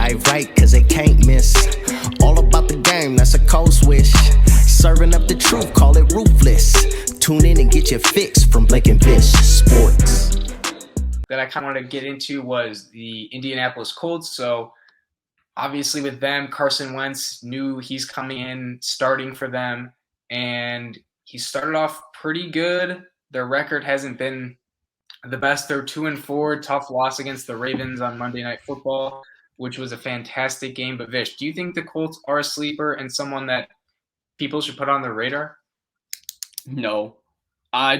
life right, cause it can't miss. All about the game, that's a cold switch. Serving up the truth, call it ruthless. Tune in and get your fix from Blake and Vish Sports. That I kind of wanted to get into was the Indianapolis Colts. So obviously with them, Carson Wentz knew he's coming in starting for them, and he started off pretty good. Their record hasn't been the best. They're 2-4, tough loss against the Ravens on Monday Night Football, which was a fantastic game. But Vish, do you think the Colts are a sleeper and someone that people should put on their radar? No, I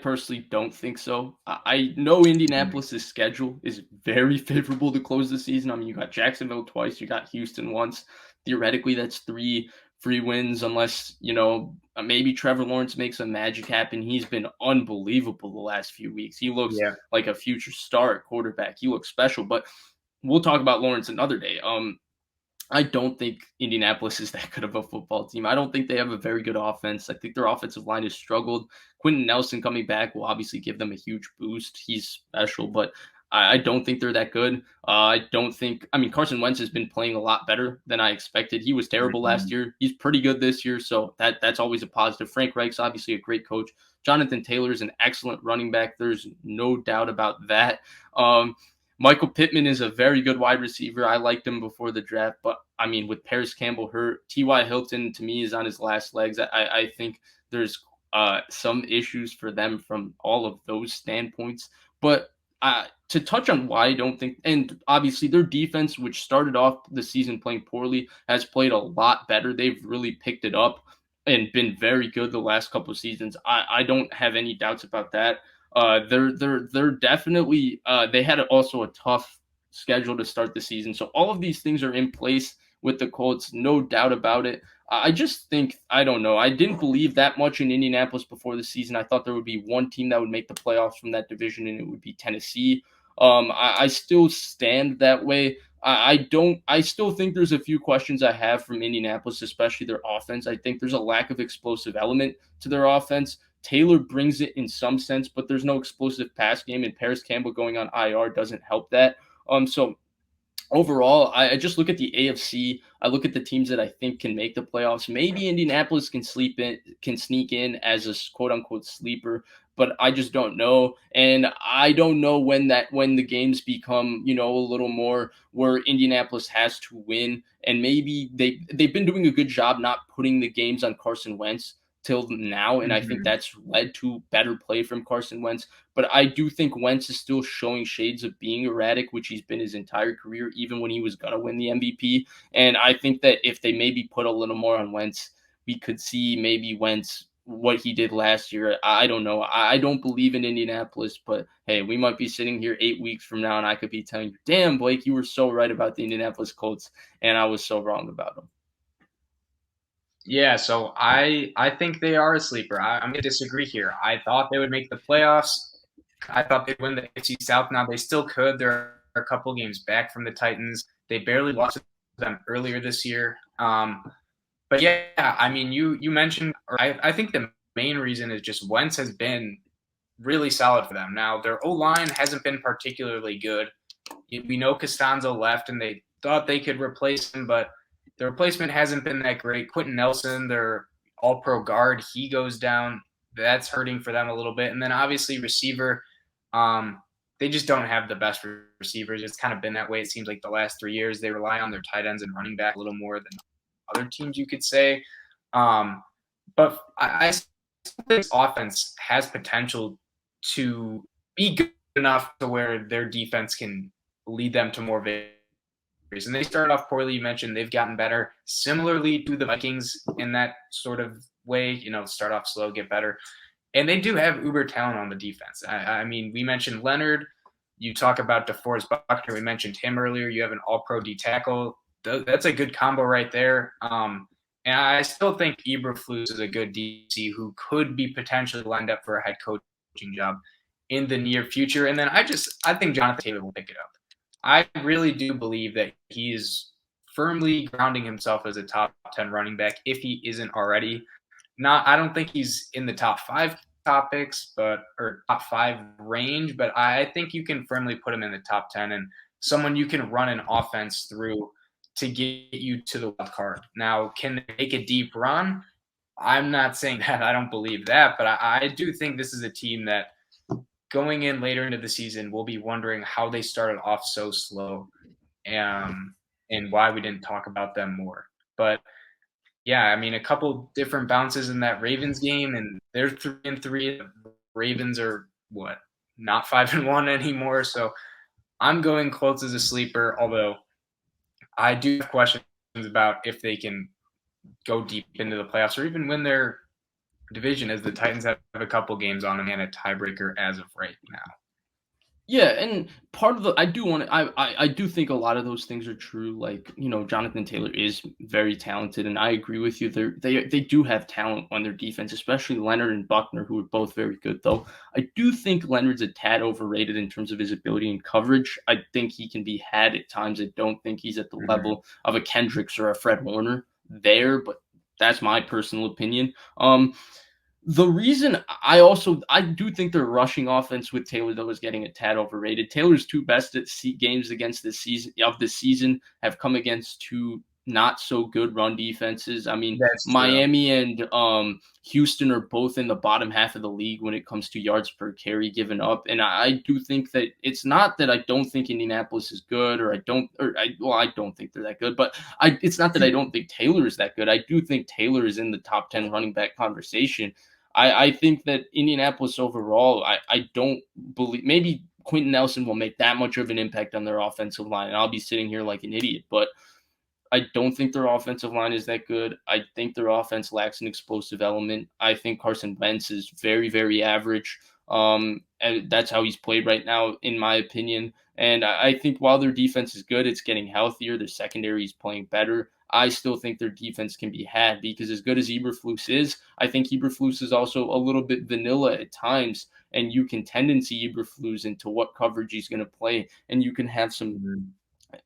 personally don't think so. I know Indianapolis' schedule is very favorable to close the season. I mean, you got Jacksonville twice, you got Houston once. Theoretically, that's 3 free wins, unless, maybe Trevor Lawrence makes a magic happen. He's been unbelievable the last few weeks. He looks like a future star at quarterback. He looks special, but we'll talk about Lawrence another day. I don't think Indianapolis is that good of a football team. I don't think they have a very good offense. I think their offensive line has struggled. Quentin Nelson coming back will obviously give them a huge boost. He's special, but I don't think they're that good. Carson Wentz has been playing a lot better than I expected. He was terrible last year. He's pretty good this year, so that's always a positive. Frank Reich's obviously a great coach. Jonathan Taylor is an excellent running back. There's no doubt about that. Michael Pittman is a very good wide receiver. I liked him before the draft, but I mean, with Paris Campbell hurt, T.Y. Hilton to me is on his last legs. I think there's some issues for them from all of those standpoints. But to touch on why I don't think, and obviously their defense, which started off the season playing poorly, has played a lot better. They've really picked it up and been very good the last couple of seasons. I don't have any doubts about that. They're definitely they had also a tough schedule to start the season. So all of these things are in place with the Colts, no doubt about it. I just think, I don't know. I didn't believe that much in Indianapolis before the season. I thought there would be one team that would make the playoffs from that division, and it would be Tennessee. I still stand that way. I still think there's a few questions I have from Indianapolis, especially their offense. I think there's a lack of explosive element to their offense. Taylor brings it in some sense, but there's no explosive pass game, and Paris Campbell going on IR doesn't help that. So overall, I just look at the AFC. I look at the teams that I think can make the playoffs. Maybe Indianapolis can sneak in as a quote unquote sleeper, but I just don't know. And I don't know when the games become, a little more where Indianapolis has to win. And maybe they've been doing a good job not putting the games on Carson Wentz till now, and I think that's led to better play from Carson Wentz. But I do think Wentz is still showing shades of being erratic, which he's been his entire career, even when he was going to win the MVP. And I think that if they maybe put a little more on Wentz, we could see maybe Wentz, what he did last year. I don't know. I don't believe in Indianapolis, but hey, we might be sitting here 8 weeks from now, and I could be telling you, damn, Blake, you were so right about the Indianapolis Colts, and I was so wrong about them. Yeah, so I think they are a sleeper. I'm going to disagree here. I thought they would make the playoffs. I thought they'd win the AFC South. Now, they still could. They're a couple games back from the Titans. They barely lost to them earlier this year. But yeah, I mean, you mentioned, or I think the main reason is just Wentz has been really solid for them. Now, their O-line hasn't been particularly good. We know Costanzo left, and they thought they could replace him, but the replacement hasn't been that great. Quentin Nelson, their all-pro guard, he goes down. That's hurting for them a little bit. And then obviously receiver, they just don't have the best receivers. It's kind of been that way, it seems like, the last 3 years. They rely on their tight ends and running back a little more than other teams, you could say. But I think this offense has potential to be good enough to where their defense can lead them to more victories. And they started off poorly. You mentioned they've gotten better, similarly to the Vikings in that sort of way, start off slow, get better. And they do have uber talent on the defense. I mean, we mentioned Leonard. You talk about DeForest Buckner. We mentioned him earlier. You have an all-pro D tackle. That's a good combo right there. And I still think Eberflus is a good DC who could be potentially lined up for a head coaching job in the near future. And then I think Jonathan Taylor will pick it up. I really do believe that he's firmly grounding himself as a top 10 running back if he isn't already. I don't think he's in the top 5 topics, or top 5 range, but I think you can firmly put him in the top 10. And someone you can run an offense through to get you to the wild card. Now, can they make a deep run? I'm not saying that. I don't believe that, but I do think this is a team that going in later into the season, we'll be wondering how they started off so slow, and why we didn't talk about them more. But yeah, I mean, a couple different bounces in that Ravens game, and they're 3-3. The Ravens are what, not 5-1 anymore. So I'm going Colts as a sleeper, although I do have questions about if they can go deep into the playoffs or even win their division, as the Titans have a couple games on them and a tiebreaker as of right now. Yeah, and part of the I do think a lot of those things are true. Like, Jonathan Taylor is very talented, and I agree with you. They do have talent on their defense, especially Leonard and Buckner, who are both very good. Though I do think Leonard's a tad overrated in terms of his ability in coverage. I think he can be had at times. I don't think he's at the level of a Kendricks or a Fred Warner there, but that's my personal opinion. The reason I do think their rushing offense with Taylor, though, is getting a tad overrated. Taylor's two best games against this season have come against two not so good run defenses. I mean, Miami and Houston are both in the bottom half of the league when it comes to yards per carry given up. And I do think that it's not that I don't think Indianapolis is good, I don't think they're that good, but it's not that I don't think Taylor is that good. I do think Taylor is in the top 10 running back conversation. I think that Indianapolis overall, I don't believe, maybe Quentin Nelson will make that much of an impact on their offensive line, and I'll be sitting here like an idiot, but I don't think their offensive line is that good. I think their offense lacks an explosive element. I think Carson Wentz is very, very average. And that's how he's played right now, in my opinion. And I think while their defense is good, it's getting healthier. Their secondary is playing better. I still think their defense can be had, because as good as Eberflus is, I think Eberflus is also a little bit vanilla at times, and you can tendency Eberflus into what coverage he's going to play, and you can have some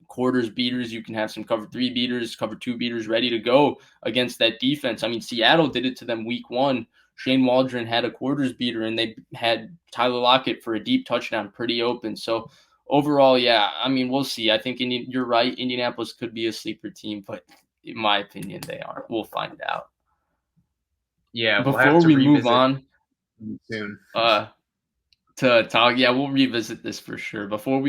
quarters beaters, you can have some cover 3 beaters, cover 2 beaters ready to go against that defense. I mean, Seattle did it to them week 1. Shane Waldron had a quarters beater, and they had Tyler Lockett for a deep touchdown pretty open. So overall, yeah, I mean, we'll see. I think you're right. Indianapolis could be a sleeper team, but in my opinion, they aren't. We'll find out. Yeah, before we move on soon to talk, yeah, we'll revisit this for sure. Before we